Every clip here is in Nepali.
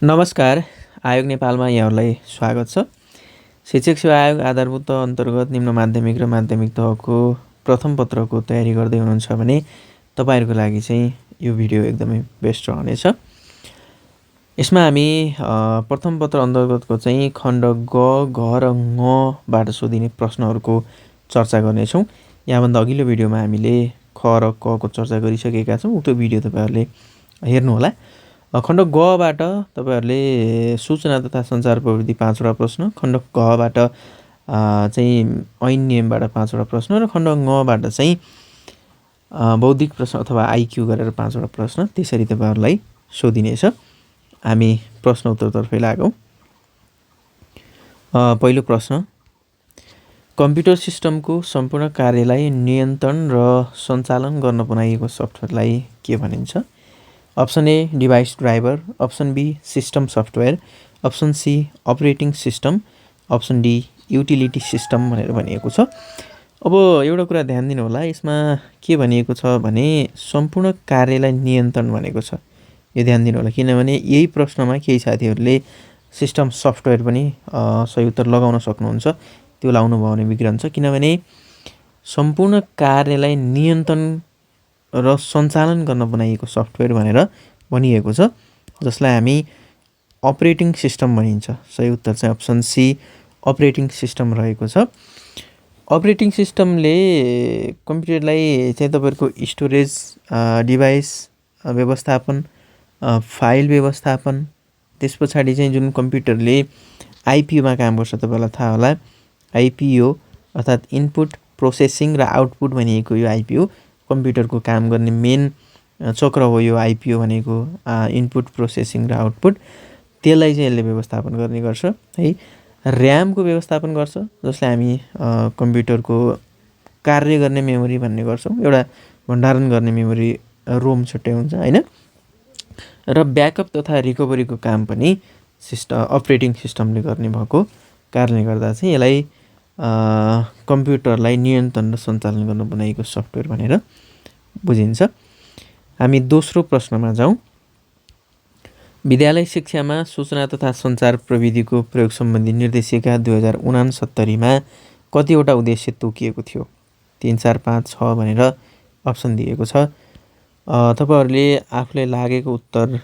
नमस्कार। आयोग नेपालमा यहाँहरूलाई स्वागत छ। शिक्षक सेवा आयोग आधारभूत तह अन्तर्गत निम्न माध्यमिक र माध्यमिक तहको प्रथम पत्रको तयारी गर्दै हुनुहुन्छ भने तपाईँहरूको लागि चाहिँ यो भिडियो एकदमै बेस्ट रहनेछ। यसमा हामी प्रथम पत्र अन्तर्गतको चाहिँ खण्ड ग, घ र ङबाट सोधिने प्रश्नहरूको चर्चा गर्नेछौँ। यहाँभन्दा अघिल्लो भिडियोमा हामीले ख र कको चर्चा गरिसकेका छौँ। उक्त भिडियो तपाईँहरूले हेर्नुहोला। खण्ड गबाट तपाईँहरूले सूचना तथा सञ्चार प्रविधि 5वटा प्रश्न, खण्ड घबाट चाहिँ ऐन नियमबाट 5वटा प्रश्न र खण्ड ङबाट चाहिँ बौद्धिक प्रश्न अथवा आइक्यू गरेर 5वटा प्रश्न त्यसरी तपाईँहरूलाई सोधिनेछ। हामी प्रश्न उत्तरतर्फै लागौँ। पहिलो प्रश्न, कम्प्युटर सिस्टमको सम्पूर्ण कार्यलाई नियन्त्रण र सञ्चालन गर्न बनाइएको सफ्टवेयरलाई के भनिन्छ? Option A device driver, option B system software, option C operating system, option D utility system भनेर भनिएको छ। अब एउटा कुरा ध्यान दिनु होला, यसमा के भनिएको छ भने सम्पूर्ण कार्यलाई नियन्त्रण भनेको छ। यो ध्यान दिनु होला, किनभने यही प्रश्नमा केही साथीहरूले सिस्टम सफ्टवेयर पनि सही उत्तर लगाउन सक्नुहुन्छ। त्यो लाउनु भयो भने बिग्रन्छ, किनभने सम्पूर्ण कार्यलाई नियन्त्रण र सञ्चालन गर्न बनाइएको सफ्टवेयर भनेर भनिएको छ, जसलाई हामी अपरेटिङ सिस्टम भनिन्छ। सही उत्तर चाहिँ अप्सन सी अपरेटिङ सिस्टम रहेको छ। अपरेटिङ सिस्टमले कम्प्युटरलाई चाहिँ तपाईँहरूको स्टोरेज डिभाइस व्यवस्थापन, फाइल व्यवस्थापन, त्यस पछाडि चाहिँ जुन कम्प्युटरले आइपिओमा काम गर्छ, तपाईँलाई थाहा होला। आइपिओ अर्थात् इनपुट प्रोसेसिङ र आउटपुट भनिएको यो आइपिओ कम्प्युटरको काम गर्ने मेन चक्र हो। यो आइपिओ भनेको इनपुट प्रोसेसिङ र आउटपुट, त्यसलाई चाहिँ यसले व्यवस्थापन गर्ने गर्छ है। ऱ्यामको व्यवस्थापन गर्छ, जसलाई हामी कम्प्युटरको कार्य गर्ने मेमोरी भन्ने गर्छौँ। एउटा भण्डारण गर्ने मेमोरी रोम छुट्टै हुन्छ होइन। र ब्याकअप तथा रिकभरीको काम पनि अपरेटिङ सिस्टमले गर्ने भएको कारणले गर्दा चाहिँ यसलाई कम्प्युटरलाई नियन्त्रण र सञ्चालन गर्न बनाइएको सफ्टवेयर भनेर बुझिन्छ। हामी दोस्रो प्रश्नमा जाउँ। विद्यालय शिक्षामा सूचना तथा सञ्चार प्रविधिको प्रयोग सम्बन्धी निर्देशिका 2069मा कतिवटा उद्देश्य तोकिएको थियो? 3, 4, 5, 6 भनेर अप्सन दिएको छ। तपाईँहरूले आफूलाई लागेको उत्तर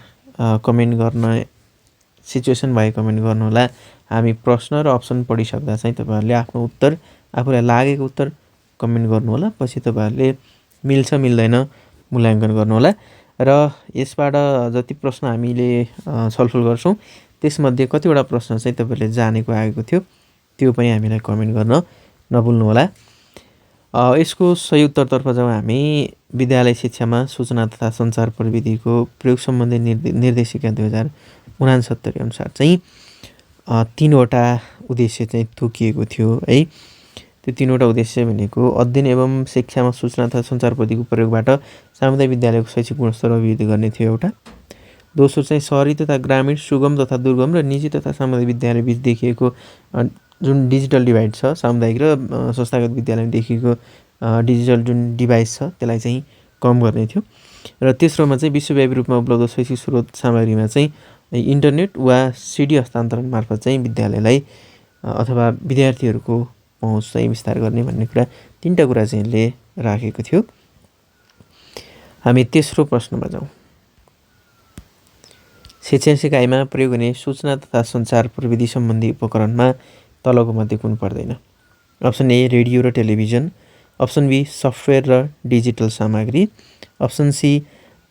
कमेन्ट गर्न, सिचुएसन भए कमेन्ट गर्नुहोला। हामी प्रश्न र अप्सन पढिसक्दा चाहिँ तपाईँहरूले आफ्नो उत्तर, आफूलाई लागेको उत्तर कमेन्ट गर्नुहोला। पछि तपाईँहरूले मिल्छ मिल्दैन मूल्याङ्कन गर्नुहोला। र यसबाट जति प्रश्न हामीले छलफल गर्छौँ, त्यसमध्ये कतिवटा प्रश्न चाहिँ तपाईँहरूले जानेको आएको थियो, त्यो पनि हामीलाई कमेन्ट गर्न नभुल्नुहोला। यसको सही उत्तरतर्फ जाउँ हामी। विद्यालय शिक्षामा सूचना तथा सञ्चार प्रविधिको प्रयोग सम्बन्धी निर्देशिका 2069 अनुसार चाहिँ 3वटा उद्देश्य चाहिँ तोकिएको थियो है। त्यो 3वटा उद्देश्य भनेको अध्ययन एवं शिक्षामा सूचना तथा सञ्चार प्रविधिको प्रयोगबाट सामुदायिक विद्यालयको शैक्षिक गुणस्तर अभिवृद्धि गर्ने थियो एउटा। दोस्रो चाहिँ सहरी तथा ग्रामीण, सुगम तथा दुर्गम र निजी तथा सामुदायिक विद्यालय बिच देखिएको जुन डिजिटल डिभाइड छ, सामुदायिक र संस्थागत विद्यालयमा देखिएको डिजिटल जुन डिभाइस छ, त्यसलाई चाहिँ कम गर्ने थियो। र तेस्रोमा चाहिँ विश्वव्यापी रूपमा उपलब्ध शैक्षिक स्रोत सामग्रीमा चाहिँ इन्टरनेट वा सिडी हस्तान्तरण मार्फत चाहिँ विद्यालयलाई अथवा विद्यार्थीहरूको पहुँच चाहिँ विस्तार गर्ने भन्ने कुरा, 3टा कुरा चाहिँ यसले राखेको थियो। हामी तेस्रो प्रश्नमा जाउँ। शिक्षण सिकाइमा प्रयोग हुने सूचना तथा सञ्चार प्रविधि सम्बन्धी उपकरणमा तलको मध्ये कुन पर्दैन? अप्सन ए रेडियो र टेलिभिजन, अप्सन बी सफ्टवेयर र डिजिटल सामग्री, अप्सन सी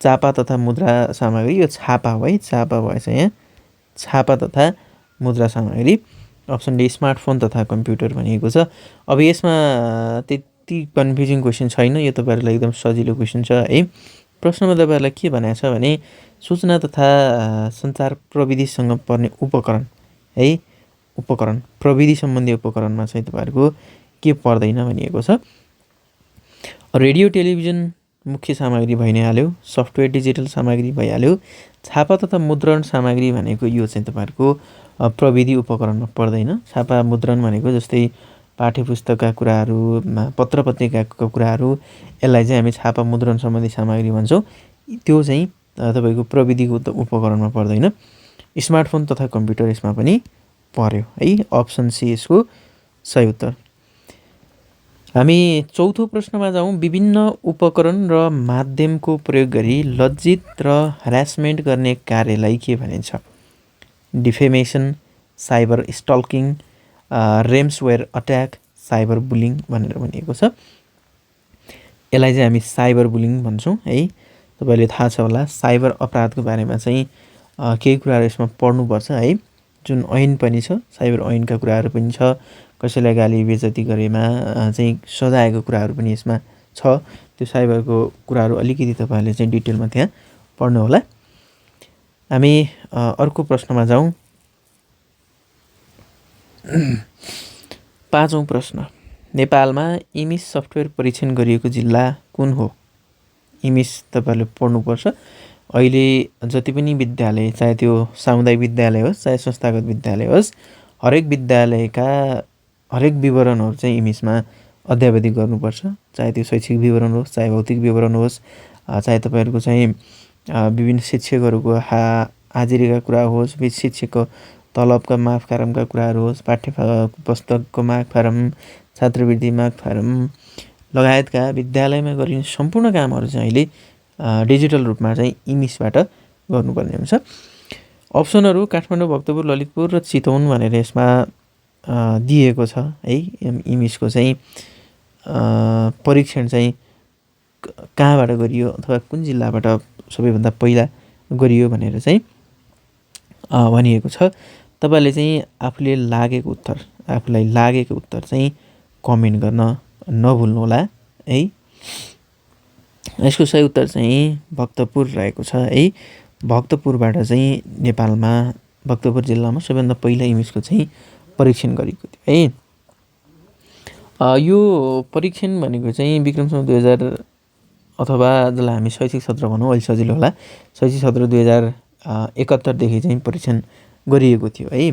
छापा तथा मुद्रा सामग्री। यो छापा हो है, छापा भएछ यहाँ, छापा तथा मुद्रा सामग्री। अप्सन डी स्मार्टफोन तथा कम्प्युटर भनिएको छ। अब यसमा त्यति कन्फ्युजिङ क्वेसन छैन, यो तपाईँहरूलाई एकदम सजिलो क्वेसन छ है। प्रश्नमा तपाईँहरूलाई के भनेको छ भने सूचना तथा सञ्चार प्रविधिसँग पर्ने उपकरण है, उपकरण प्रविधि सम्बन्धी उपकरणमा चाहिँ तपाईँहरूको के पर्दैन भनिएको छ। रेडियो टेलिभिजन मुख्य सामग्री भइ नै हाल्यो, सफ्टवेयर डिजिटल सामग्री भइहाल्यो, छापा तथा मुद्रण सामग्री भनेको यो चाहिँ तपाईँहरूको प्रविधि उपकरणमा पर्दैन। छापा मुद्रण भनेको जस्तै पाठ्यपुस्तकका कुराहरू, पत्र पत्रिकाका कुराहरू, यसलाई चाहिँ हामी छापा मुद्रण सम्बन्धी सामग्री भन्छौँ। त्यो चाहिँ तपाईँको प्रविधिको उपकरणमा पर्दैन। स्मार्टफोन तथा कम्प्युटर यसमा पनि पर्यो है। अप्सन सी यसको सही उत्तर। हामी चौथो प्रश्नमा जाउँ। विभिन्न उपकरण र माध्यमको प्रयोग गरी लज्जित र ह्यारासमेन्ट गर्ने कार्यलाई के भनिन्छ? Defamation, cyber stalking, ransomware attack, cyber bullying भनेर भनिएको छ। यसलाई चाहिँ हामी साइबर बुलिङ भन्छौँ है। तपाईँले थाहा छ होला साइबर अपराधको बारेमा चाहिँ केही कुराहरू यसमा पढ्नुपर्छ है। जुन ऐन पनि छ, साइबर ऐनका कुराहरू पनि छ। कसैलाई गाली बेइज्जती गरेमा चाहिँ सजायको कुराहरू पनि यसमा छ। त्यो साइबरको कुराहरू अलिकति तपाईँहरूले चाहिँ डिटेलमा त्यहाँ पढ्नु होला। हामी अर्को प्रश्नमा जाउँ। पाँचौँ प्रश्न। नेपालमा इमिस सफ्टवेयर परीक्षण गरिएको जिल्ला कुन हो? इमिस तपाईँहरूले पढ्नुपर्छ। अहिले जति पनि विद्यालय, चाहे त्यो सामुदायिक विद्यालय होस् चाहे संस्थागत विद्यालय होस्, हरेक विद्यालयका हरेक विवरणहरू चाहिँ इमिसमा अध्यावधि गर्नुपर्छ। चाहे त्यो शैक्षिक विवरण होस् चाहे भौतिक विवरण होस्, चाहे तपाईँहरूको चाहिँ विभिन्न शिक्षकहरूको हाजिरीका कुरा होस्, शिक्षकको तलबका माग फारमका कुराहरू होस्, पाठ्य पुस्तकको माग फारम, छात्रवृत्ति माग फारम लगायतका विद्यालयमा गरिने सम्पूर्ण कामहरू चाहिँ अहिले डिजिटल रूपमा चाहिँ इमिसबाट गर्नुपर्ने हुन्छ। अप्सनहरू काठमाडौँ, भक्तपुर, ललितपुर र चितवन भनेर यसमा दिएको छ है। इमिसको चाहिँ परीक्षण चाहिँ कहाँबाट गरियो अथवा कुन जिल्लाबाट सबैभन्दा पहिला गरियो भनेर चाहिँ भनिएको छ। तपाईँले चाहिँ आफूलाई लागेको उत्तर चाहिँ कमेन्ट गर्न नभुल्नुहोला है। यसको सही उत्तर चाहिँ भक्तपुर रहेको छ है। भक्तपुरबाट चाहिँ नेपालमा भक्तपुर जिल्लामा सबैभन्दा पहिला इमिसको चाहिँ परीक्षण गरेको थियो है। यो परीक्षण भनेको चाहिँ विक्रमसम्म 2000 अथवा जसलाई हामी शैक्षिक सत्र भनौँ अहिले सजिलो होला, शैक्षिक सत्र 2071देखि चाहिँ परीक्षण गरिएको थियो है।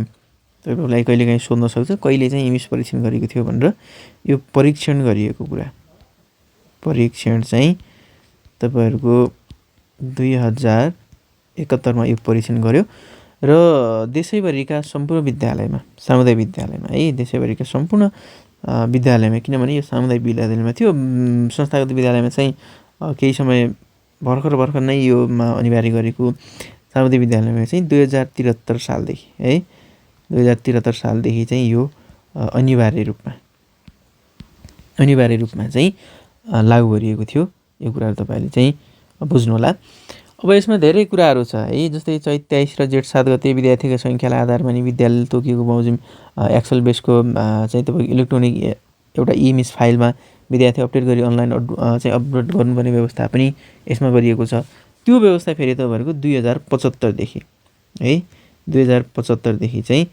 तपाईँहरूलाई कहिलेकाहीँ सोध्न सक्छ कहिले चाहिँ इमिस परीक्षण गरेको थियो भनेर। यो परीक्षण गरिएको कुरा, परीक्षण चाहिँ तपाईँहरूको 2071मा यो परीक्षण गर्यो र देशैभरिका सम्पूर्ण विद्यालयमा, सामुदायिक विद्यालयमा है, देशैभरिका सम्पूर्ण विद्यालयमा, किनभने यो सामुदायिक विद्यालयमा थियो। संस्थागत विद्यालयमा चाहिँ केही समय भर्खर नै योमा अनिवार्य गरेको सामुदायिक विद्यालयमा चाहिँ 2073 सालदेखि है, 2073 सालदेखि चाहिँ यो अनिवार्य रूपमा चाहिँ लागू गरिएको थियो। यो कुराहरू तपाईँले चाहिँ बुझ्नुहोला। अब यसमा धेरै कुराहरू छ है, जस्तै चैत 23 र जेठ 7 गते विद्यार्थीको सङ्ख्यालाई आधार मानि विद्यालयले तोकिएको बमोजिम एक्सेल बेसको चाहिँ तपाईँको इलेक्ट्रोनिक एउटा इमिस फाइलमा विद्यार्थी अपडेट गरी अनलाइन चाहिँ अपलोड गर्नुपर्ने व्यवस्था पनि यसमा गरिएको छ। त्यो व्यवस्था फेरि तपाईँहरूको 2075देखि है, 2075देखि चाहिँ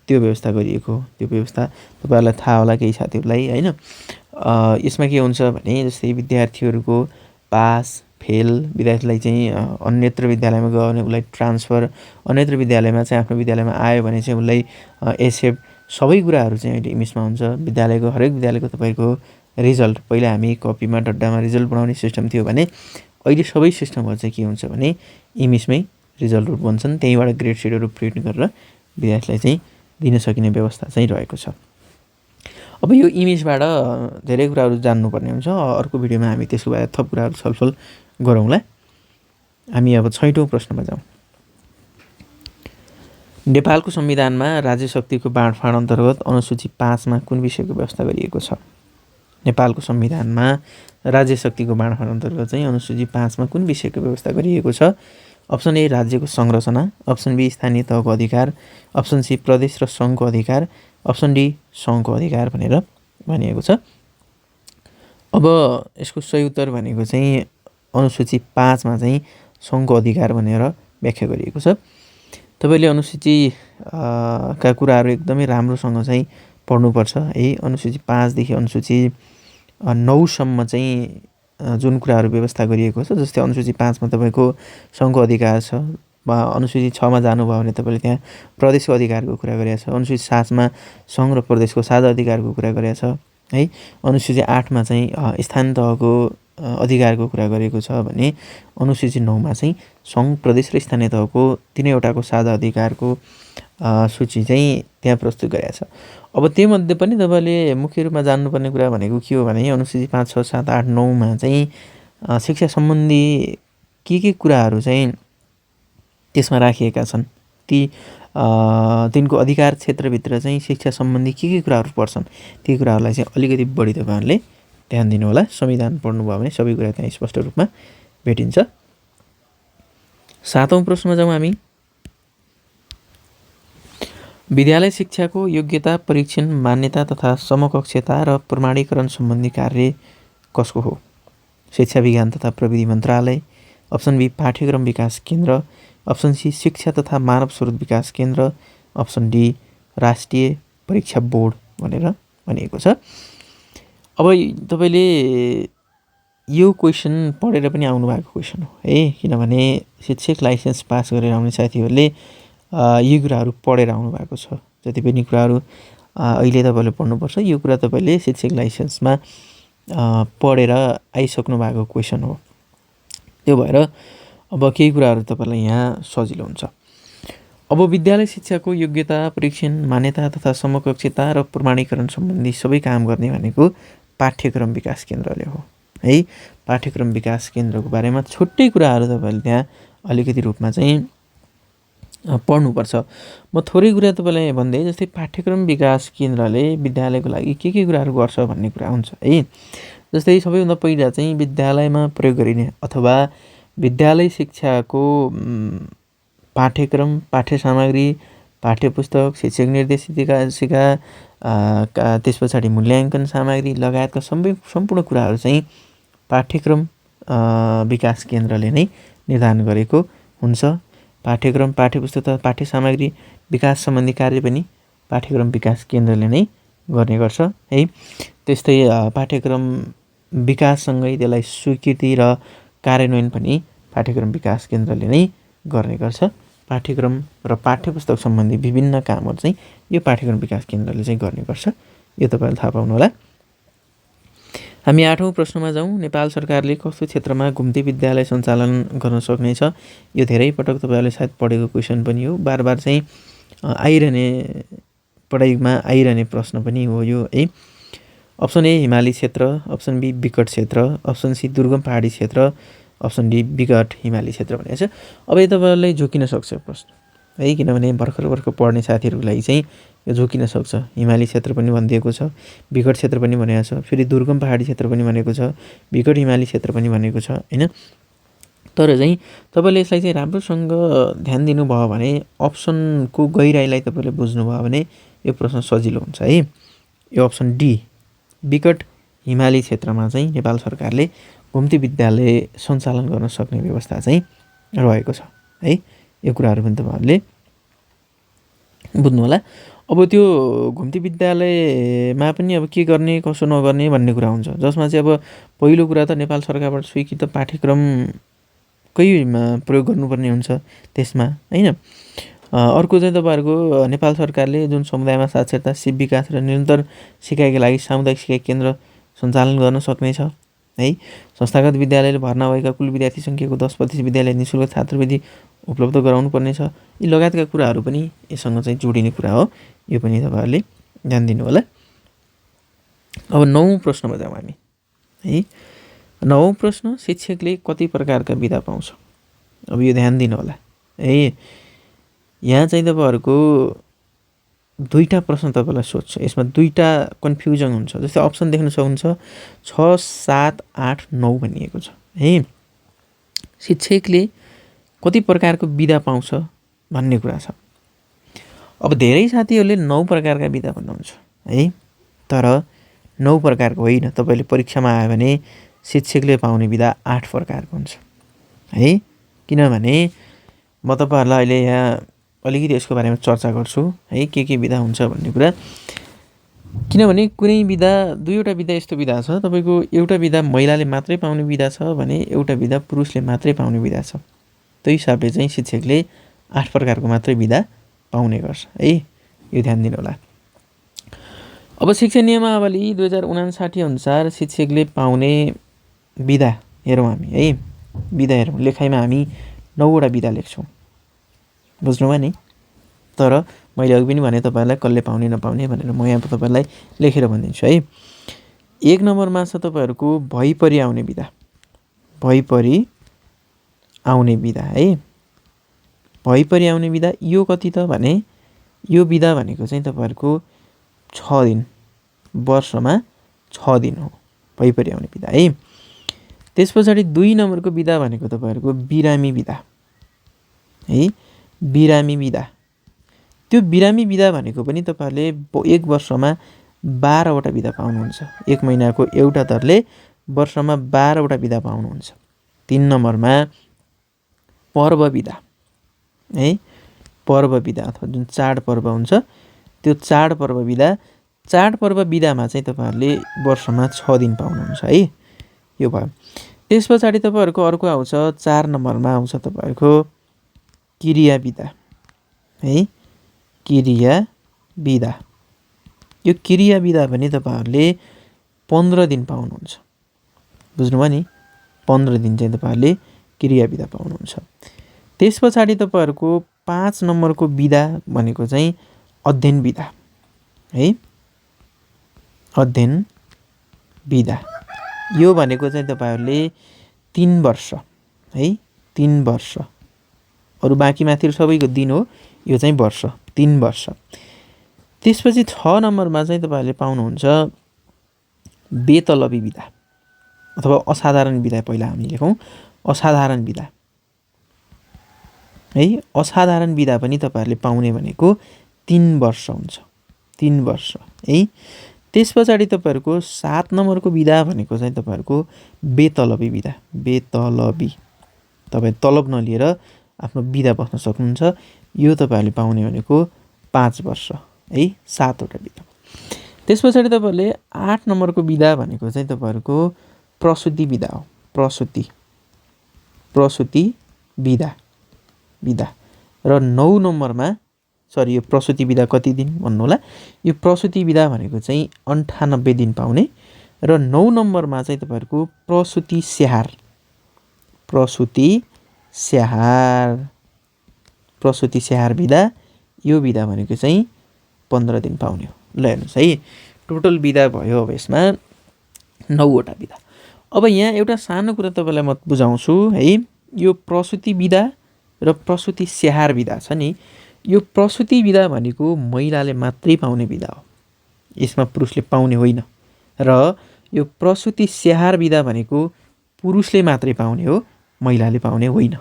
त्यो व्यवस्था गरिएको। त्यो व्यवस्था तपाईँहरूलाई थाहा होला केही साथीहरूलाई होइन। यसमा के हुन्छ भने जस्तै विद्यार्थीहरूको पास फेल, विद्यार्थीलाई चाहिँ अन्यत्र विद्यालयमा गयो भने उसलाई ट्रान्सफर, अन्यत्र विद्यालयमा चाहिँ आफ्नो विद्यालयमा आयो भने चाहिँ उसलाई एसेप्ट, सबै कुराहरू चाहिँ अहिले इमिसमा हुन्छ। विद्यालयको हरेक विद्यालयको तपाईँको रिजल्ट, पहिला हामी कपीमा डड्डामा रिजल्ट बनाउने सिस्टम थियो भने अहिले सबै सिस्टमहरू चाहिँ के हुन्छ भने इमिसमै रिजल्टहरू बन्छन्। त्यहीँबाट ग्रेड सिटहरू प्रिन्ट गरेर विद्यार्थीलाई चाहिँ दिन सकिने व्यवस्था चाहिँ रहेको छ। अब यो इमेजबाट धेरै कुराहरू जान्नुपर्ने हुन्छ। अर्को भिडियोमा हामी त्यसको बारे थप कुराहरू छलफल गरौँला। हामी अब 6औँ प्रश्नमा जाउँ। नेपालको संविधानमा राज्य शक्तिको बाँडफाँड अन्तर्गत अनुसूची 5 मा कुन विषयको व्यवस्था गरिएको छ? नेपालको संविधानमा राज्य शक्तिको बाँडफाँड अन्तर्गत चाहिँ अनुसूची 5 मा कुन विषयको व्यवस्था गरिएको छ? अप्सन ए राज्यको संरचना, अप्सन बी स्थानीय तहको अधिकार, अप्सन सी प्रदेश र सङ्घको अधिकार, अप्सन डी सङ्घको अधिकार भनेर भनिएको छ। अब यसको सही उत्तर भनेको चाहिँ अनुसूची 5 मा चाहिँ सङ्घको अधिकार भनेर व्याख्या गरिएको छ। तपाईँले अनुसूची का कुराहरू एकदमै राम्रोसँग चाहिँ पढ्नुपर्छ है। अनुसूची 5 देखि अनुसूची 9 सम्म चाहिँ जुन कुराहरू व्यवस्था गरिएको छ, जस्तै अनुसूची 5 मा तपाईँको सङ्घको अधिकार छ, वा अनुसूची 6 मा जानुभयो भने तपाईँले त्यहाँ प्रदेशको अधिकारको कुरा गरेको छ। अनुसूची 7 मा सङ्घ र प्रदेशको साझा अधिकारको कुरा गरेको छ है। अनुसूची 8 मा चाहिँ स्थानीय तहको अधिकारको कुरा गरेको छ भने अनुसूची 9मा चाहिँ सङ्घ प्रदेश र स्थानीय तहको तीनैवटाको साझा अधिकारको सूची चाहिँ त्यहाँ प्रस्तुत गरेको छ। अब त्योमध्ये पनि तपाईँले मुख्य रूपमा जान्नुपर्ने कुरा भनेको के हो भने अनुसूची 5, 6, 7, 8, 9मा चाहिँ शिक्षा सम्बन्धी के कुराहरू चाहिँ त्यसमा राखिएका छन्, तिनको अधिकार क्षेत्रभित्र चाहिँ शिक्षा सम्बन्धी के कुराहरू पर्छन्, ती कुराहरूलाई चाहिँ अलिकति बढी तपाईँहरूले ध्यान दिनु होला। संविधान पढ्नुभयो भने सबै कुरा त्यहाँ स्पष्ट रूपमा भेटिन्छ। 7औं प्रश्नमा जाउँ हामी। विद्यालय शिक्षाको योग्यता परीक्षण, मान्यता तथा समकक्षता र प्रमाणीकरण सम्बन्धी कार्य कसको हो? शिक्षा विज्ञान तथा प्रविधि मन्त्रालय, अप्सन बी पाठ्यक्रम विकास केन्द्र, अप्सन सी शिक्षा तथा मानव स्रोत विकास केन्द्र, अप्सन डी राष्ट्रिय परीक्षा बोर्ड भनेर भनिएको छ। अब तपाईँले यो क्वेसन पढेर पनि आउनुभएको क्वेसन हो है, किनभने शिक्षक लाइसेन्स पास गरेर आउने साथीहरूले यी कुराहरू पढेर आउनुभएको छ। जति पनि कुराहरू अहिले तपाईँले पढ्नुपर्छ यो कुरा तपाईँले शिक्षक लाइसेन्समा पढेर आइसक्नु भएको क्वेसन हो। त्यो भएर अब केही कुराहरू तपाईँलाई यहाँ सजिलो हुन्छ। अब विद्यालय शिक्षाको योग्यता परीक्षण, मान्यता तथा समकक्षता र प्रमाणीकरण सम्बन्धी सबै काम गर्ने भनेको पाठ्यक्रम विकास केन्द्रले हो है। पाठ्यक्रम विकास केन्द्रको बारेमा छुट्टै कुराहरू तपाईँले त्यहाँ अलिकति रूपमा चाहिँ पढ्नुपर्छ। म थोरै कुरा तपाईँलाई भन्दै, जस्तै पाठ्यक्रम विकास केन्द्रले विद्यालयको लागि के कुराहरू गर्छ भन्ने कुरा हुन्छ है। जस्तै सबैभन्दा पहिला चाहिँ विद्यालयमा प्रयोग गरिने अथवा विद्यालय शिक्षाको पाठ्यक्रम, पाठ्य सामग्री, पाठ्यपुस्तक, शिक्षक निर्देशिका, त्यस पछाडि मूल्याङ्कन सामग्री लगायतका सम्पूर्ण कुराहरू चाहिँ पाठ्यक्रम विकास केन्द्रले नै निर्धारण गरेको हुन्छ। पाठ्यक्रम, पाठ्यपुस्तक तथा पाठ्य सामग्री विकास सम्बन्धी कार्य पनि पाठ्यक्रम विकास केन्द्रले नै गर्ने गर्छ है। त्यस्तै पाठ्यक्रम विकाससँगै त्यसलाई स्वीकृति र कार्यान्वयन पनि पाठ्यक्रम विकास केन्द्रले नै गर्ने गर्छ। पाठ्यक्रम र पाठ्यपुस्तक सम्बन्धी विभिन्न कामहरू चाहिँ यो पाठ्यक्रम विकास केन्द्रले चाहिँ गर्ने गर्छ। यो तपाईँले थाहा पाउनु होला। हामी 8औं प्रश्नमा जाउँ। नेपाल सरकारले कस्तो क्षेत्रमा घुम्ती विद्यालय सञ्चालन गर्न सक्नेछ? यो धेरै पटक तपाईँहरूले सायद पढेको क्वेसन पनि हो, बार चाहिँ आइरहने पढाइमा आइरहने प्रश्न पनि हो यो है। अप्सन ए हिमाली क्षेत्र, अप्सन बी विकट क्षेत्र, अप्सन सी दुर्गम पहाडी क्षेत्र, अप्सन डी विकट हिमाली क्षेत्र भनेको छ। अब यो तपाईँहरूलाई झुकिन सक्छ प्रश्न है, किनभने भर्खर पढ्ने साथीहरूको लागि चाहिँ यो झुकिन सक्छ। हिमाली क्षेत्र पनि भनिदिएको छ, विकट क्षेत्र पनि भनेको छ, फेरि दुर्गम पहाडी क्षेत्र पनि भनेको छ, विकट हिमाली क्षेत्र पनि भनेको छ होइन। तर चाहिँ तपाईँले यसलाई चाहिँ राम्रोसँग ध्यान दिनुभयो भने, अप्सनको गहिराइलाई तपाईँले बुझ्नुभयो भने यो प्रश्न सजिलो हुन्छ है। यो अप्सन डी विकट हिमाली क्षेत्रमा चाहिँ नेपाल सरकारले घुम्ती विद्यालय सञ्चालन गर्न सक्ने व्यवस्था चाहिँ रहेको छ है। यो कुराहरू पनि तपाईँहरूले बुझ्नु होला। अब त्यो घुम्ती विद्यालयमा पनि अब के गर्ने कसो नगर्ने भन्ने कुरा हुन्छ, जसमा चाहिँ अब पहिलो कुरा त नेपाल सरकारबाट स्वीकृत पाठ्यक्रमकै प्रयोग गर्नुपर्ने हुन्छ त्यसमा होइन। अर्को चाहिँ तपाईँहरूको नेपाल सरकारले जुन समुदायमा साक्षरता, सिप विकास र निरन्तर सिकाइका लागि सामुदायिक सिकाइ केन्द्र सञ्चालन गर्न सक्नेछ है। संस्थागत विद्यालयले भर्ना भएका कुल विद्यार्थी सङ्ख्याको 10% विद्यालय निःशुल्क छात्रवृत्ति उपलब्ध गराउनु पर्नेछ। यी लगायतका कुराहरू पनि यससँग चाहिँ जोडिने कुरा हो, यो पनि तपाईँहरूले ध्यान दिनु होला। अब 9औं प्रश्नमा जाउँ हामी है। 9औं प्रश्न, शिक्षकले कति प्रकारका बिदा पाउँछ? अब यो ध्यान दिनु होला है। यहाँ चाहिँ तपाईँहरूको दुईवटा प्रश्न तपाईँलाई सोध्छ, यसमा दुईवटा कन्फ्युजन हुन्छ। जस्तै अप्सन देख्न सक्नुहुन्छ 6, 7, 8, 9 भनिएको छ है। शिक्षकले कति प्रकारको बिदा पाउँछ भन्ने कुरा छ। अब धेरै साथीहरूले 9 प्रकारका बिदा भन्नुहुन्छ है, तर 9 प्रकारको होइन। तपाईँले परीक्षामा आयो भने शिक्षकले पाउने बिदा 8 प्रकारको हुन्छ है। किनभने म तपाईँहरूलाई अहिले यहाँ अलिकति यसको बारेमा चर्चा गर्छु है, के बिदा हुन्छ भन्ने कुरा। किनभने कुनै बिदा, दुईवटा बिदा यस्तो बिदा छ, तपाईँको एउटा बिदा महिलाले मात्रै पाउने बिदा छ भने एउटा बिदा पुरुषले मात्रै पाउने बिदा छ। त्यो हिसाबले चाहिँ शिक्षकले 8 प्रकारको मात्रै बिदा पाउने गर्छ है, यो ध्यान दिनु होला। अब शिक्षा नियमावली 2059 अनुसार शिक्षकले पाउने विधा हेरौँ हामी है, विधा हेरौँ। लेखाइमा हामी 9वटा विधा लेख्छौँ, बुझ्नुभयो नि। तर मैले अघि पनि भने तपाईँहरूलाई कसले पाउने नपाउने भनेर, म यहाँ तपाईँहरूलाई लेखेर भनिदिन्छु है। 1 नम्बरमा छ तपाईँहरूको भइपरि आउने विधा, भइपरि आउने विधा है। भइपरि आउने विधा यो कति त भने यो विधा भनेको चाहिँ तपाईँहरूको 6 दिन, वर्षमा 6 दिन हो भइपरि आउने विधा है। त्यस पछाडि 2 नम्बरको विधा भनेको तपाईँहरूको बिरामी विधा है, बिरामी विधा। त्यो बिरामी विधा भनेको पनि तपाईँहरूले 1 वर्षमा 12वटा विधा पाउनुहुन्छ। 1 महिनाको एउटा दरले वर्षमा 12वटा विधा पाउनुहुन्छ। 3 नम्बरमा पर्व विधा है, पर्व विधा अथवा जुन चाडपर्व हुन्छ त्यो चाडपर्व विधा। चाडपर्व विधामा चाहिँ तपाईँहरूले वर्षमा 6 दिन पाउनुहुन्छ है, यो भयो। त्यस पछाडि तपाईँहरूको अर्को आउँछ 4 नम्बरमा आउँछ तपाईँहरूको क्रिया विधा है, क्रिया विधा। यो क्रिया विधा पनि तपाईँहरूले 15 दिन पाउनुहुन्छ, बुझ्नुभयो नि। 15 दिन चाहिँ तपाईँहरूले क्रिया विधा पाउनुहुन्छ। त्यस पछाडि तपाईँहरूको 5 नम्बरको विधा भनेको चाहिँ अध्ययन विधा है, अध्ययन विधा। यो भनेको चाहिँ तपाईँहरूले 3 वर्ष है, 3 वर्ष। अरू बाँकी माथि सबैको दिन हो, यो चाहिँ वर्ष, 3 वर्ष। त्यसपछि 6 नम्बरमा चाहिँ तपाईँहरूले पाउनुहुन्छ बेतलबी विधा अथवा असाधारण विधा। पहिला हामी लेखौँ असाधारण विधा है। असाधारण विधा पनि तपाईँहरूले पाउने भनेको 3 वर्ष हुन्छ, 3 वर्ष है। त्यस पछाडि तपाईँहरूको 7 नम्बरको विधा भनेको चाहिँ तपाईँहरूको बेतलबी विधा, बेतलबी। तपाईँ तलब नलिएर आफ्नो विधा बस्न सक्नुहुन्छ। यो तपाईँहरूले पाउने भनेको 5 वर्ष है, 7वटा विधा। त्यस पछाडि तपाईँहरूले 8 नम्बरको विधा भनेको चाहिँ तपाईँहरूको प्रसुति विधा हो, प्रसुति, प्रसुति विधा, विधा। र 9 नम्बरमा सरी यो प्रसुति विधा कति दिन भन्नु होला, यो प्रसुति विधा भनेको चाहिँ 98 दिन पाउने। र 9 नम्बरमा चाहिँ तपाईँहरूको प्रसुति स्याहार, प्रसुति स्याहार, प्रसुति स्याहार विधा। यो विधा भनेको चाहिँ 15 दिन पाउने हो। ल हेर्नुहोस् है, टोटल विधा भयो अब यसमा 9वटा विधा। अब यहाँ एउटा सानो कुरा तपाईँलाई म बुझाउँछु है। यो प्रसुति विधा र प्रसुति स्याहार विधा छ नि, यो प्रसुति विधा भनेको महिलाले मात्रै पाउने विधा हो, यसमा पुरुषले पाउने होइन। र यो प्रसुति स्याहार विधा भनेको पुरुषले मात्रै पाउने हो, महिलाले पाउने होइन।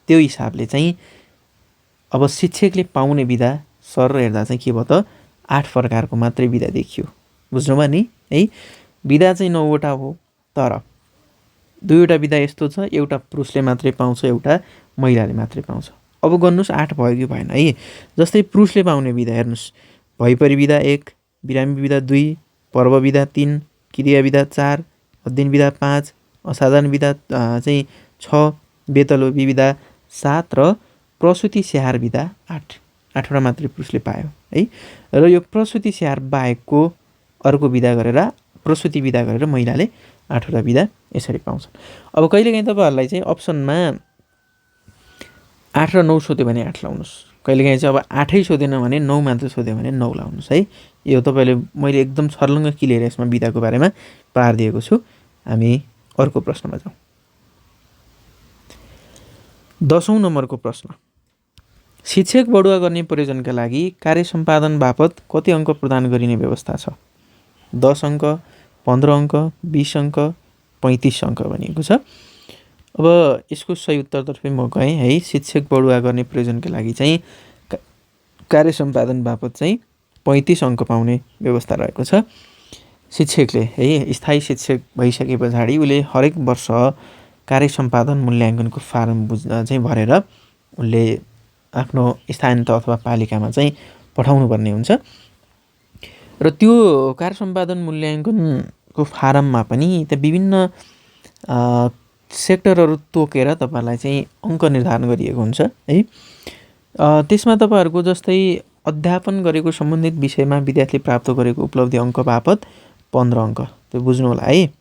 त्यो हिसाबले चाहिँ अब शिक्षकले पाउने विधा सर हेर्दा चाहिँ के भयो त 8 प्रकारको मात्रै विधा देखियो, बुझ्नुभयो नि है। विधा चाहिँ 9वटा हो, तर 2वटा विधा यस्तो छ, एउटा पुरुषले मात्रै पाउँछ, एउटा महिलाले मात्रै पाउँछ। अब गर्नुहोस् 8 भयो कि भएन है। जस्तै पुरुषले पाउने विधा हेर्नुहोस्, भइपरि विधा 1, बिरामी विधा 2, पर्व विधा 3, क्रिया विधा 4, अध्ययन विधा 5, असाधारण विधा चाहिँ 6, बेतलबी विधा 7 र प्रसुति स्याहार विधा 8। 8वटा मात्रै पुरुषले पायो है। र यो प्रसुति स्याहार बाहेकको अर्को विधा गरेर, प्रसुति विधा गरेर महिलाले 8वटा विधा यसरी पाउँछन्। अब कहिलेकाहीँ तपाईँहरूलाई चाहिँ अप्सनमा 8 र 9 सोध्यो भने 8 लाउनुहोस्, कहिलेकाहीँ चाहिँ अब 8 सोधेन भने 9 मात्र सोध्यो भने 9 लाउनुहोस् है। यो तपाईँले मैले एकदम छर्लङ्ग क्लियर यसमा विधाको बारेमा पारिदिएको छु। हामी अर्को प्रश्नमा जाउँ। 10औं नम्बरको प्रश्न, शिक्षक बढुवा गर्ने प्रयोजनका लागि कार्य सम्पादन बापत कति अङ्क प्रदान गरिने व्यवस्था छ? 10 अङ्क, 15 अङ्क, 20 अङ्क, 35 अङ्क भनिएको छ। अब यसको सही उत्तरतर्फ म गएँ है। शिक्षक बढुवा गर्ने प्रयोजनका लागि चाहिँ कार्य सम्पादन बापत चाहिँ 35 अङ्क पाउने व्यवस्था रहेको छ। शिक्षकले है स्थायी शिक्षक भइसके पछाडि उसले हरेक वर्ष कार्य सम्पादन मूल्याङ्कनको फारम चाहिँ भरेर उसले आफ्नो स्थानीय तह अथवा पालिकामा चाहिँ पठाउनु पर्ने हुन्छ। र त्यो कार्य सम्पादन मूल्याङ्कनको फारममा पनि त्यहाँ विभिन्न सेक्टरहरू तोकेर तपाईँहरूलाई चाहिँ अङ्क निर्धारण गरिएको हुन्छ है। त्यसमा तपाईँहरूको जस्तै अध्यापन गरेको सम्बन्धित विषयमा विद्यार्थीले प्राप्त गरेको उपलब्धि अङ्क बापत 15 अङ्क, त्यो बुझ्नु होला है।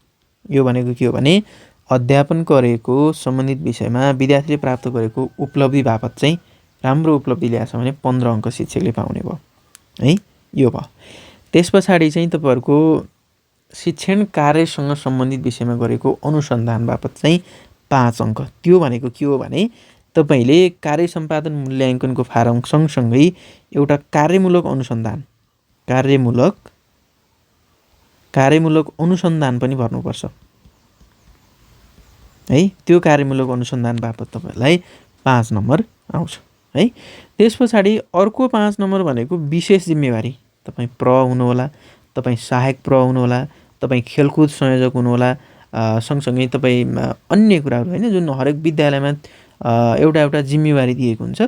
यो भनेको के हो भने अध्यापन गरेको सम्बन्धित विषयमा विद्यार्थीले प्राप्त गरेको उपलब्धि बापत चाहिँ राम्रो उपलब्धि ल्याएछ भने 15 अङ्क शिक्षकले पाउने भयो है। यो भयो। त्यस पछाडि चाहिँ तपाईँहरूको शिक्षण कार्यसँग सम्बन्धित विषयमा गरेको अनुसन्धान बापत चाहिँ 5 अङ्क। त्यो भनेको के हो भने तपाईँले कार्य सम्पादन मूल्याङ्कनको फारम सँगसँगै एउटा कार्यमूलक अनुसन्धान पनि भर्नुपर्छ है। त्यो कार्यमूलक अनुसन्धान बापत तपाईँलाई 5 नम्बर आउँछ है। त्यस पछाडि अर्को 5 नम्बर भनेको विशेष जिम्मेवारी। तपाईँ प्र हुनुहोला, तपाईँ सहायक प्र हुनुहोला, तपाईँ खेलकुद संयोजक हुनुहोला, सँगसँगै तपाईँ अन्य कुराहरू होइन जुन हरेक विद्यालयमा एउटा जिम्मेवारी दिएको हुन्छ,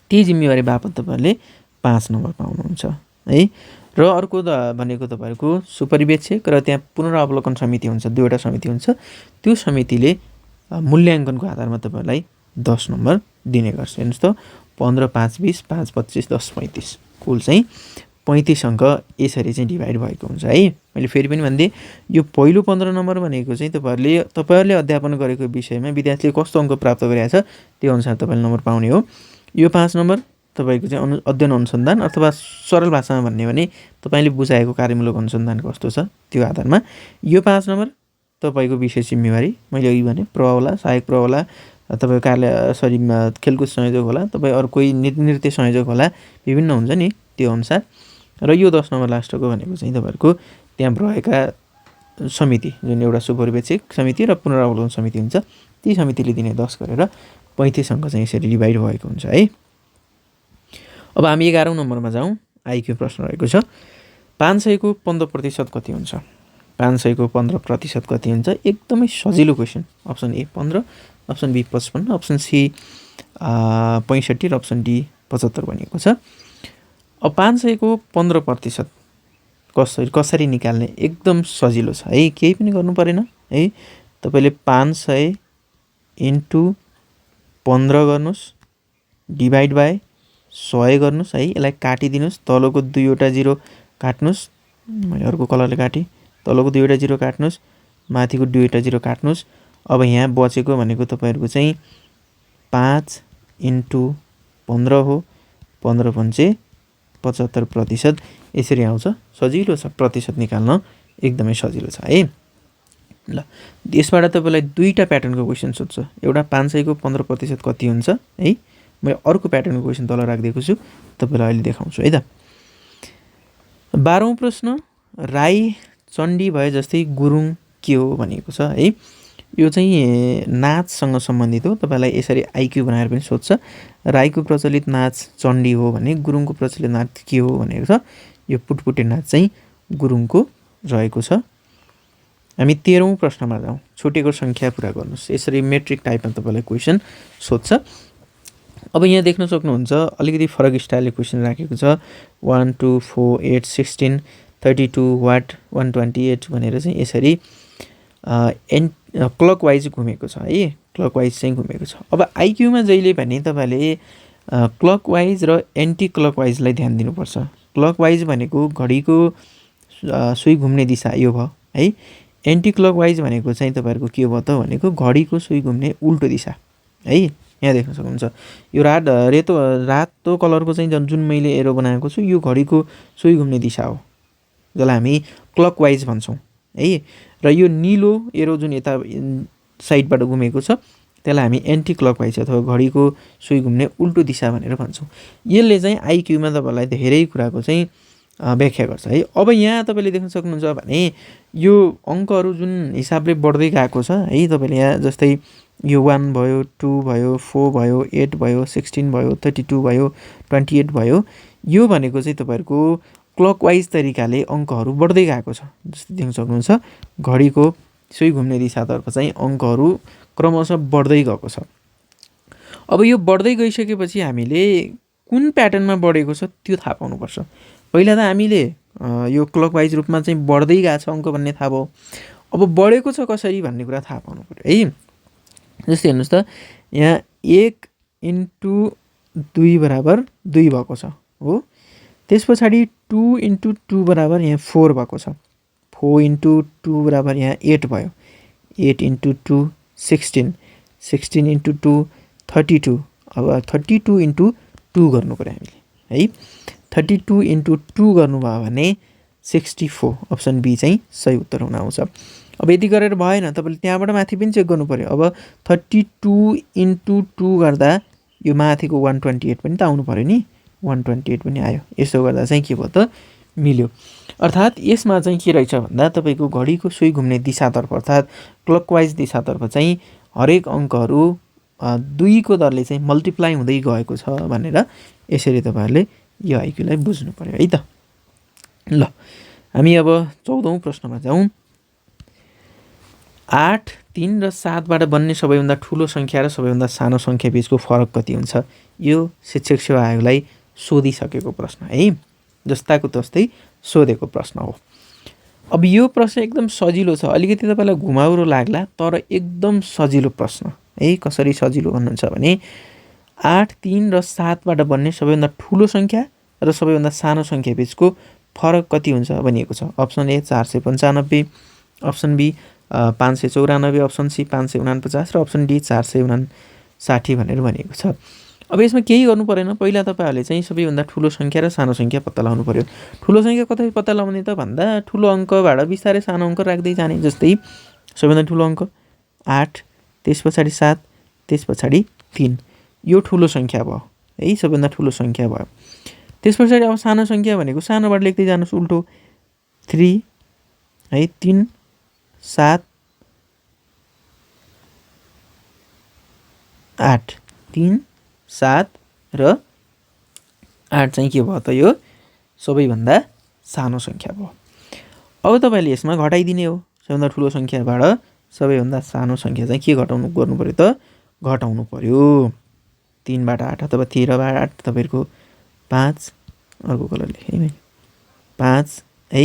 ती जिम्मेवारी बापत तपाईँहरूले 5 नम्बर पाउनुहुन्छ है। र अर्को भनेको तपाईँहरूको सुपरिवेक्षक र त्यहाँ पुनरावलोकन समिति हुन्छ, 2वटा समिति हुन्छ। त्यो समितिले मूल्याङ्कनको आधारमा तपाईँहरूलाई 10 नम्बर दिने गर्छ। हेर्नुहोस् त 15, 5, 20, 5, 25, 10, 35 कुल चाहिँ 35 अङ्क यसरी चाहिँ डिभाइड भएको हुन्छ है। मैले फेरि पनि भनिदिएँ, यो पहिलो 15 नम्बर भनेको चाहिँ तपाईँहरूले अध्यापन गरेको विषयमा विद्यार्थीले कस्तो अङ्क प्राप्त गरेको छ त्यो अनुसार तपाईँले नम्बर पाउने हो। यो 5 नम्बर तपाईँको चाहिँ अध्ययन अनुसन्धान अथवा सरल भाषामा भन्ने भने तपाईँले बुझाएको कार्यमूलक अनुसन्धान कस्तो छ त्यो आधारमा। यो 5 नम्बर तपाईँको विशेष जिम्मेवारी, मैले अघि भने प्र होला, सहायक प्र होला, तपाईँ खेलकुद संयोजक होला, तपाईँ अरू कोही नृत्य संयोजक होला, विभिन्न हुन्छ नि त्यो अनुसार। र यो 10 नम्बर लास्टको भनेको चाहिँ तपाईँहरूको त्यहाँ रहेका समिति जुन एउटा सुपरिवेक्षक समिति र पुनरावलोकन समिति हुन्छ, ती समितिले दिने 10 गरेर 35 अङ्क चाहिँ यसरी डिभाइड भएको हुन्छ है। अब हामी 11औं नम्बरमा जाउँ। आइक्यू प्रश्न रहेको छ 500 को 15% कति हुन्छ? 500 को 15% कति हुन्छ? एकदमै सजिलो question. Option A 15, option B 55, option C 65 र अप्सन डी 75 भनिएको छ। अब 500 को 15% कसरी निकाल्ने? एकदम सजिलो छ है, केही पनि गर्नु परेन है। तपाईँले 500 इन्टु 15 गर्नुहोस्, डिभाइड बाई 100 गर्नुहोस् है। यसलाई काटिदिनुहोस्, तलको 2वटा 0 काट्नुहोस्, मैले अर्को कलरले काटेँ, तलको 2वटा 0 काट्नुहोस्, माथिको 2वटा 0 काट्नुहोस्। अब यहाँ बचेको भनेको तपाईँहरूको चाहिँ 5 इन्टु 15 हो, 15 पंचे 75%। यसरी आउँछ। सजिलो छ, प्रतिशत निकाल्न एकदमै सजिलो छ है। ल यसबाट तपाईँलाई 2टा प्याटर्नको क्वेसन सोध्छ। एउटा 500 को 15% कति हुन्छ है। मैले अर्को प्याटर्नको क्वेसन तल राखिदिएको छु, तपाईँलाई अहिले देखाउँछु है त। 12औं प्रश्न, राई चण्डी भए जस्तै गुरुङ के हो भनिएको छ है। यो चाहिँ नाचसँग सम्बन्धित हो। तपाईँलाई यसरी आइक्यू बनाएर पनि सोध्छ। राईको प्रचलित नाच चण्डी हो भने गुरुङको प्रचलित नाच के हो भनेको छ। यो पुटपुटे नाच चाहिँ गुरुङको रहेको छ। हामी 13औं प्रश्नमा जाउँ। छुटेको सङ्ख्या पुरा गर्नुहोस्। यसरी मेट्रिक टाइपमा तपाईँलाई क्वेसन सोध्छ। अब यहाँ देख्न सक्नुहुन्छ अलिकति फरक स्टाइलले क्वेसन राखेको छ। 1 2 4 8 16 32 वाट 128 भनेर चाहिँ यसरी क्लकवाइज घुमेको छ है। क्लकवाइज चाहिँ घुमेको छ। अब आइक्यूमा जहिले पनि तपाईँले क्लकवाइज र एन्टी क्लकवाइजलाई ध्यान दिनुपर्छ। क्लकवाइज भनेको घडीको सुई घुम्ने दिशा यो भयो है। एन्टी क्लकवाइज भनेको चाहिँ तपाईँहरूको के भयो त भनेको घडीको सुई घुम्ने उल्टो दिशा है। यहाँ देख्न सक्नुहुन्छ यो रातो कलरको चाहिँ जुन मैले एरो बनाएको छु यो घडीको सुई घुम्ने दिशा हो, जसलाई हामी क्लकवाइज भन्छौँ है। र यो निलो एरो जुन यता साइडबाट घुमेको छ त्यसलाई हामी एन्टी क्लकवाइज अथवा घडीको सुई घुम्ने उल्टो दिशा भनेर भन्छौँ। यसले चाहिँ आइक्यूमा तपाईँलाई धेरै कुराको चाहिँ व्याख्या गर्छ है। अब यहाँ तपाईँले देख्न सक्नुहुन्छ भने यो अङ्कहरू जुन हिसाबले बढ्दै गएको छ है। तपाईँले यहाँ जस्तै यो 1 भयो, 2 भयो, 4 भयो, 8 भयो, 16 भयो, 32 भयो, 28 भयो। यो भनेको चाहिँ तपाईँहरूको क्लकवाइज तरिकाले अङ्कहरू बढ्दै गएको छ। जस्तै देख्न सक्नुहुन्छ घडीको सुई घुम्ने दिशातर्फ चाहिँ अङ्कहरू क्रमशः बढ्दै गएको छ। अब यो बढ्दै गइसकेपछि हामीले कुन प्याटर्नमा बढेको छ त्यो थाहा पाउनुपर्छ। पहिला त हामीले यो क्लकवाइज रूपमा चाहिँ बढ्दै गएको छ अङ्क भन्ने थाहा भयो। अब बढेको छ कसरी भन्ने कुरा थाहा पाउनु पऱ्यो है। जस्तै हेर्नुहोस् त यहाँ 1 इन्टु 2 बराबर 2 भएको छ हो। त्यस पछाडि 2 इन्टु 2 बराबर यहाँ 4 भएको छ। 4 इन्टु 2 बराबर यहाँ 8 भयो। 8 इन्टु 2 16, 16 इन्टु 2 32। अब 32 इन्टु 2 गर्नु पऱ्यो हामीले है। 32 इन्टु 2 गर्नुभयो भने 64, अप्सन बी चाहिँ सही उत्तर हुन आउँछ। अब यति गरेर भएन, तपाईँले त्यहाँबाट माथि पनि चेक गर्नु पऱ्यो। अब 32 इन्टु 2 गर्दा यो माथिको 128 पनि त आउनु पऱ्यो नि, 128 पनि आयो। यसो गर्दा चाहिँ के भयो त, मिल्यो। अर्थात् यसमा चाहिँ के रहेछ भन्दा तपाईँको घडीको सुई घुम्ने दिशातर्फ अर्थात् क्लकवाइज दिशातर्फ चाहिँ हरेक अङ्कहरू 2 को दरले चाहिँ मल्टिप्लाई हुँदै गएको छ भनेर यसरी तपाईँहरूले यो आइक्यूलाई बुझ्नु पऱ्यो है त। ल हामी अब 14औं प्रश्नमा जाउँ। 8, 3 र 7बाट बन्ने सबैभन्दा ठुलो सङ्ख्या र सबैभन्दा सानो सङ्ख्या बीचको फरक कति हुन्छ? यो शिक्षक सेवा आयोगलाई सोधिसकेको प्रश्न है, जस्ताको तस्तै सोधेको प्रश्न हो। अब यो प्रश्न एकदम सजिलो छ, अलिकति तपाईँलाई घुमाउरो लाग्ला तर एकदम सजिलो प्रश्न है। कसरी सजिलो भन्नुहुन्छ भने 8, 3 र 7बाट बन्ने सबैभन्दा ठुलो सङ्ख्या र सबैभन्दा सानो सङ्ख्या बीचको फरक कति हुन्छ भनिएको छ। Option A 495, option B 594, option C 549 र अप्सन डी 459 भनेर भनिएको छ। अब यसमा केही गर्नु परेन, पहिला तपाईँहरूले चाहिँ सबैभन्दा ठुलो सङ्ख्या र सानो सङ्ख्या पत्ता लगाउनु पऱ्यो। ठुलो सङ्ख्या कतै पत्ता लगाउने त भन्दा ठुलो अङ्कबाट बिस्तारै सानो अङ्क राख्दै जाने। जस्तै सबैभन्दा ठुलो अङ्क 8, त्यस पछाडि 7, त्यस पछाडि 3, यो ठुलो सङ्ख्या भयो है, सबैभन्दा ठुलो सङ्ख्या भयो। त्यस पछाडि अब सानो सङ्ख्या भनेको सानोबाट लेख्दै जानुहोस् उल्टो, 3 है, 3, 7, 8, 3, 7 र 8 चाहिँ के भयो त, यो सबैभन्दा सानो सङ्ख्या भयो। अब तपाईँले यसमा घटाइदिने हो, सबैभन्दा ठुलो सङ्ख्याबाट सबैभन्दा सानो सङ्ख्या चाहिँ के घटाउनु गर्नु पऱ्यो त, घटाउनु पऱ्यो। 3बाट 8 अथवा 13बाट 8 तपाईँहरूको 5, अर्को कलर लेखेँ है, 5 है।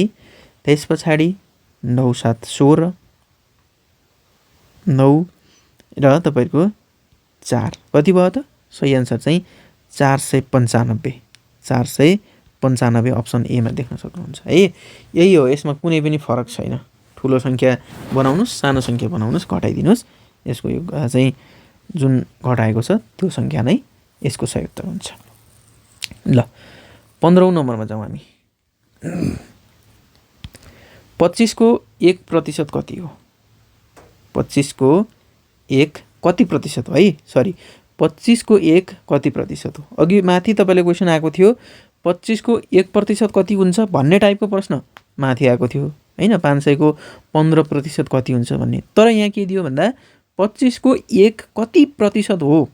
त्यस पछाडि 9, 7, 16, 9 र तपाईँहरूको 4, कति भयो त? सही एन्सर चाहिँ 495, 495 अप्सन एमा देख्न सक्नुहुन्छ है। यही हो, यसमा कुनै पनि फरक छैन। ठुलो सङ्ख्या बनाउनुहोस्, सानो सङ्ख्या बनाउनुहोस्, घटाइदिनुहोस्, यसको यो चाहिँ जुन घटाएको छ त्यो सङ्ख्या नै यसको सही उत्तर हुन्छ। ल 15औं नम्बरमा जाउँ हामी। 25 को 1% कति हो? 25 को 1 कति प्रतिशत हो है, सरी 25 को 1 कति प्रतिशत हो? अघि माथि तपाईँले क्वेसन आएको थियो 25 को 1% कति हुन्छ भन्ने टाइपको प्रश्न माथि आएको थियो हैन, 500 को 15% कति हुन्छ भन्ने। तर यहाँ के दियो भन्दा 25 को 1 कति प्रतिशत हो,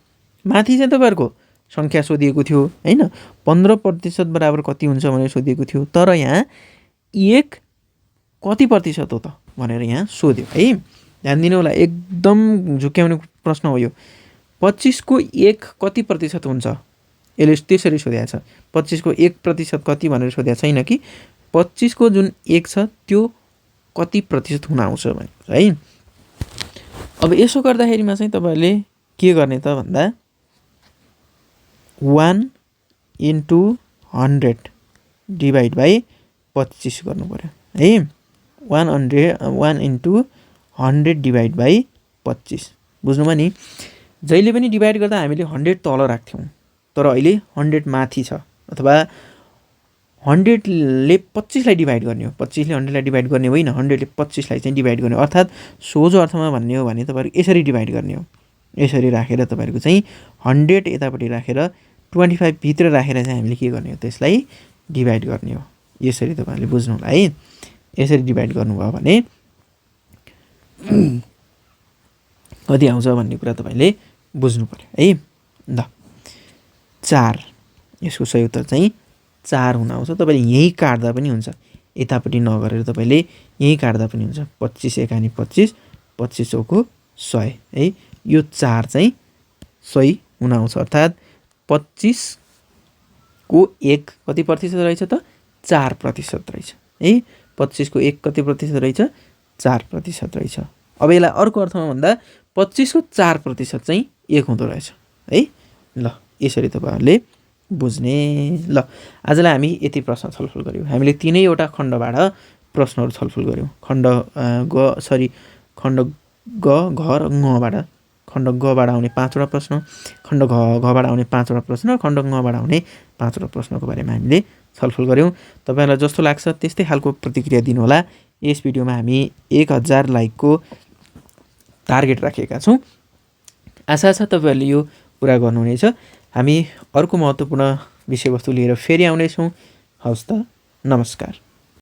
माथि चाहिँ तपाईँहरूको सङ्ख्या सोधिएको थियो हैन, 15% बराबर कति हुन्छ भनेर सोधिएको थियो। तर यहाँ 1 कति प्रतिशत हो त भनेर यहाँ सोध्यो है। ध्यान दिनु होला, एकदम झुक्याउने प्रश्न हो यो। 25 को 1 कति प्रतिशत हुन्छ, यसले त्यसरी सोधेको छ। 25 को 1% कति भनेर सोधेको छैन कि 25 को जुन 1 छ त्यो कति प्रतिशत हुन आउँछ भनेको है। अब यसो गर्दाखेरिमा चाहिँ तपाईँहरूले के गर्ने त भन्दा 1 इन्टु 100 डिभाइड बाई 25 गर्नु पऱ्यो है। 1 इन्टु 100 डिभाइड बाई 25 बुझ्नुभयो नि। जहिले पनि डिभाइड गर्दा हामीले 100 तल राख्थ्यौँ, तर अहिले 100 माथि छ, अथवा 100ले 25लाई डिभाइड गर्ने हो, 25ले 100लाई डिभाइड गर्ने होइन, 100ले 25लाई चाहिँ डिभाइड गर्ने हो। अर्थात् सोझो अर्थमा भन्ने हो भने तपाईँहरू यसरी डिभाइड गर्ने हो, यसरी राखेर तपाईँहरूको चाहिँ 100 यतापट्टि राखेर 25 भित्र राखेर चाहिँ हामीले के गर्ने हो, त्यसलाई डिभाइड गर्ने हो। यसरी तपाईँहरूले बुझ्नु होला है। यसरी डिभाइड गर्नुभयो भने कति आउँछ भन्ने कुरा तपाईँले बुझ्नु पऱ्यो है। ल 4, यसको सही उत्तर चाहिँ 4 हुन आउँछ। तपाईँले यहीँ काट्दा पनि हुन्छ, यतापट्टि नगरेर तपाईँले यहीँ काट्दा पनि हुन्छ। 25 एकानी 25, 25 चौको 100 है। यो 4 चाहिँ सही हुन आउँछ। अर्थात् 25 को 1 कति प्रतिशत रहेछ त, 4% रहेछ है। 25 को 1 कति प्रतिशत रहेछ, 4% रहेछ। अब यसलाई अर्को अर्थमा भन्दा 25 को 4% चाहिँ 1 हुँदो रहेछ है। ल यसरी तपाईँहरूले बुझ्ने। ल आजलाई हामी यति प्रश्न छलफल गऱ्यौँ। हामीले 3वटा खण्डबाट प्रश्नहरू छलफल गऱ्यौँ। खण्ड घ र ङबाट खण्ड गबाट आउने 5वटा प्रश्न, खण्ड घबाट आउने 5वटा प्रश्न, खण्ड ङबाट आउने 5वटा प्रश्नको बारेमा हामीले छलफल गऱ्यौँ। तपाईँहरूलाई जस्तो लाग्छ त्यस्तै खालको प्रतिक्रिया दिनुहोला। यस भिडियोमा हामी 1000 लाइकको टार्गेट राखेका छौँ। आशा छ तपाईँहरूले यो पुरा गर्नुहुनेछ। हामी अर्को महत्त्वपूर्ण विषयवस्तु लिएर फेरि आउनेछौँ। हवस् त, नमस्कार।